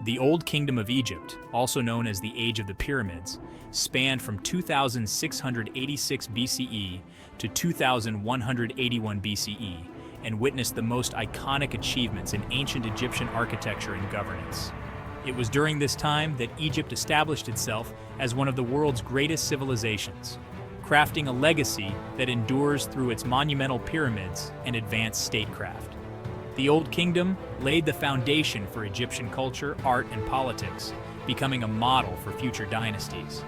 The Old Kingdom of Egypt, also known as the Age of the Pyramids, spanned from 2686 BCE to 2181 BCE and witnessed the most iconic achievements in ancient Egyptian architecture and governance. It was during this time that Egypt established itself as one of the world's greatest civilizations, crafting a legacy that endures through its monumental pyramids and advanced statecraft. The Old Kingdom laid the foundation for Egyptian culture, art, and politics, becoming a model for future dynasties.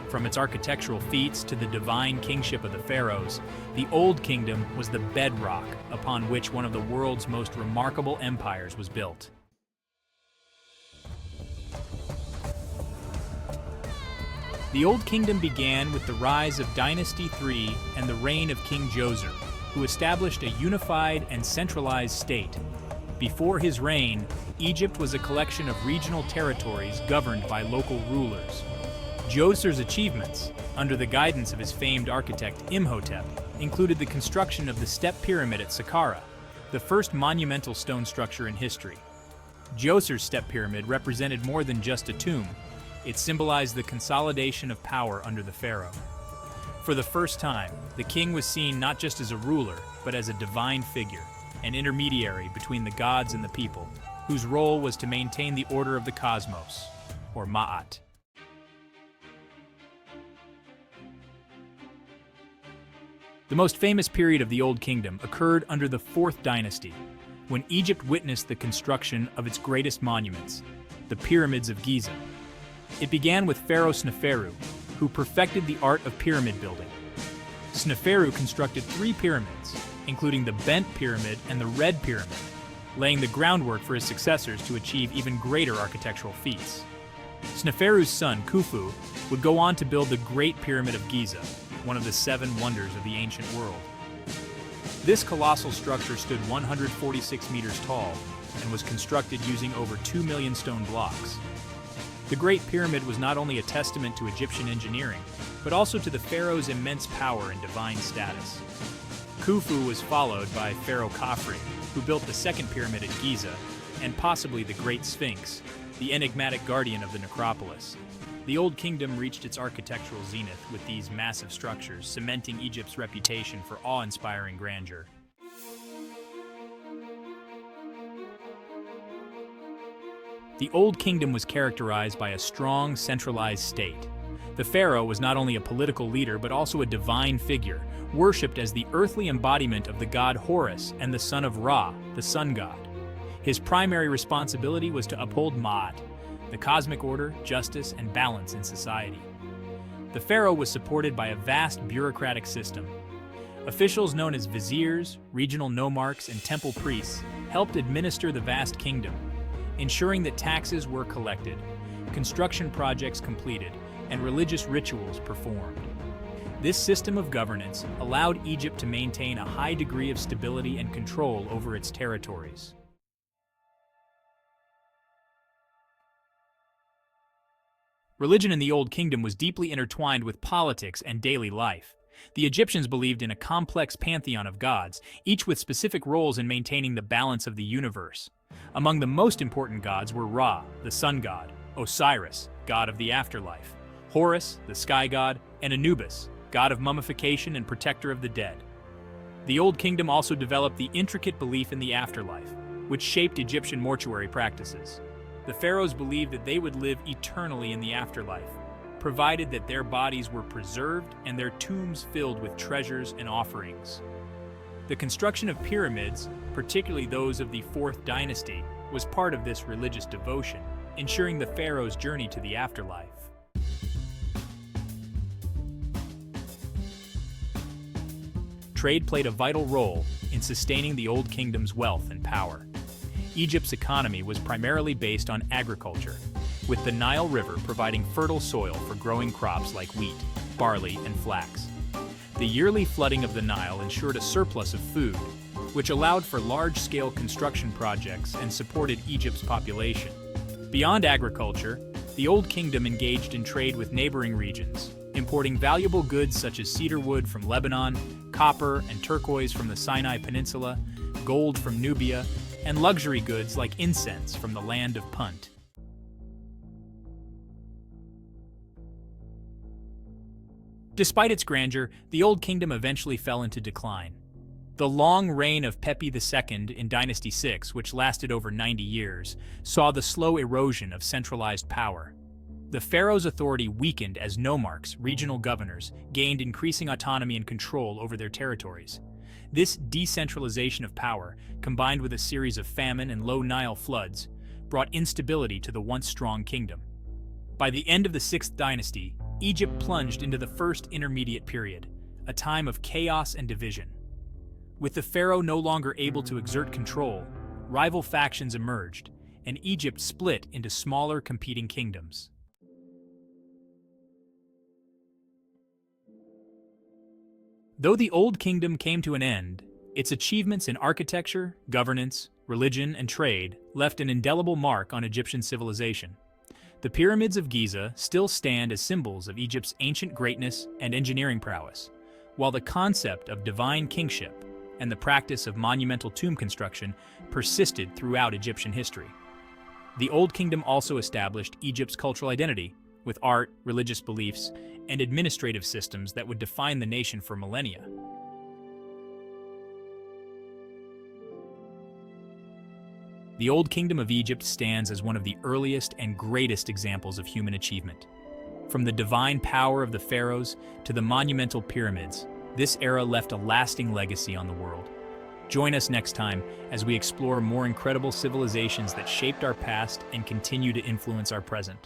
From its architectural feats to the divine kingship of the Pharaohs, the Old Kingdom was the bedrock upon which one of the world's most remarkable empires was built. The Old Kingdom began with the rise of Dynasty III and the reign of King Djoser, who established a unified and centralized state. Before his reign, Egypt was a collection of regional territories governed by local rulers. Djoser's achievements, under the guidance of his famed architect Imhotep, included the construction of the Step Pyramid at Saqqara, the first monumental stone structure in history. Djoser's Step Pyramid represented more than just a tomb. It symbolized the consolidation of power under the pharaoh. For the first time, the king was seen not just as a ruler, but as a divine figure, an intermediary between the gods and the people, whose role was to maintain the order of the cosmos, or Ma'at. The most famous period of the Old Kingdom occurred under the Fourth Dynasty, when Egypt witnessed the construction of its greatest monuments, the pyramids of Giza. It began with Pharaoh Sneferu, who perfected the art of pyramid building. Sneferu constructed 3 pyramids, including the Bent Pyramid and the Red Pyramid, laying the groundwork for his successors to achieve even greater architectural feats. Sneferu's son, Khufu, would go on to build the Great Pyramid of Giza, one of the 7 wonders of the ancient world. This colossal structure stood 146 meters tall and was constructed using over 2 million stone blocks. The Great Pyramid was not only a testament to Egyptian engineering, but also to the pharaoh's immense power and divine status. Khufu was followed by Pharaoh Khafre, who built the second pyramid at Giza, and possibly the Great Sphinx, the enigmatic guardian of the necropolis. The Old Kingdom reached its architectural zenith with these massive structures, cementing Egypt's reputation for awe-inspiring grandeur. The Old Kingdom was characterized by a strong, centralized state. The pharaoh was not only a political leader but also a divine figure, worshipped as the earthly embodiment of the god Horus and the son of Ra, the sun god. His primary responsibility was to uphold Ma'at, the cosmic order, justice, and balance in society. The pharaoh was supported by a vast bureaucratic system. Officials known as viziers, regional nomarchs, and temple priests helped administer the vast kingdom, ensuring that taxes were collected, construction projects completed, and religious rituals performed. This system of governance allowed Egypt to maintain a high degree of stability and control over its territories. Religion in the Old Kingdom was deeply intertwined with politics and daily life. The Egyptians believed in a complex pantheon of gods, each with specific roles in maintaining the balance of the universe. Among the most important gods were Ra, the sun god, Osiris, god of the afterlife, Horus, the sky god, and Anubis, god of mummification and protector of the dead. The Old Kingdom also developed the intricate belief in the afterlife, which shaped Egyptian mortuary practices. The pharaohs believed that they would live eternally in the afterlife, provided that their bodies were preserved and their tombs filled with treasures and offerings. The construction of pyramids, particularly those of the Fourth Dynasty, was part of this religious devotion, ensuring the pharaoh's journey to the afterlife. Trade played a vital role in sustaining the Old Kingdom's wealth and power. Egypt's economy was primarily based on agriculture, with the Nile River providing fertile soil for growing crops like wheat, barley, and flax. The yearly flooding of the Nile ensured a surplus of food, which allowed for large-scale construction projects and supported Egypt's population. Beyond agriculture, the Old Kingdom engaged in trade with neighboring regions, importing valuable goods such as cedar wood from Lebanon, copper and turquoise from the Sinai Peninsula, gold from Nubia, and luxury goods like incense from the land of Punt. Despite its grandeur, the Old Kingdom eventually fell into decline. The long reign of Pepi II in Dynasty 6, which lasted over 90 years, saw the slow erosion of centralized power. The pharaoh's authority weakened as nomarchs, regional governors, gained increasing autonomy and control over their territories. This decentralization of power, combined with a series of famine and low Nile floods, brought instability to the once strong kingdom. By the end of the 6th dynasty, Egypt plunged into the first intermediate period, a time of chaos and division. With the pharaoh no longer able to exert control, rival factions emerged, and Egypt split into smaller competing kingdoms. Though the Old Kingdom came to an end, its achievements in architecture, governance, religion, and trade left an indelible mark on Egyptian civilization. The pyramids of Giza still stand as symbols of Egypt's ancient greatness and engineering prowess, while the concept of divine kingship and the practice of monumental tomb construction persisted throughout Egyptian history. The Old Kingdom also established Egypt's cultural identity, with art, religious beliefs, and administrative systems that would define the nation for millennia. The Old Kingdom of Egypt stands as one of the earliest and greatest examples of human achievement. From the divine power of the pharaohs to the monumental pyramids, this era left a lasting legacy on the world. Join us next time as we explore more incredible civilizations that shaped our past and continue to influence our present.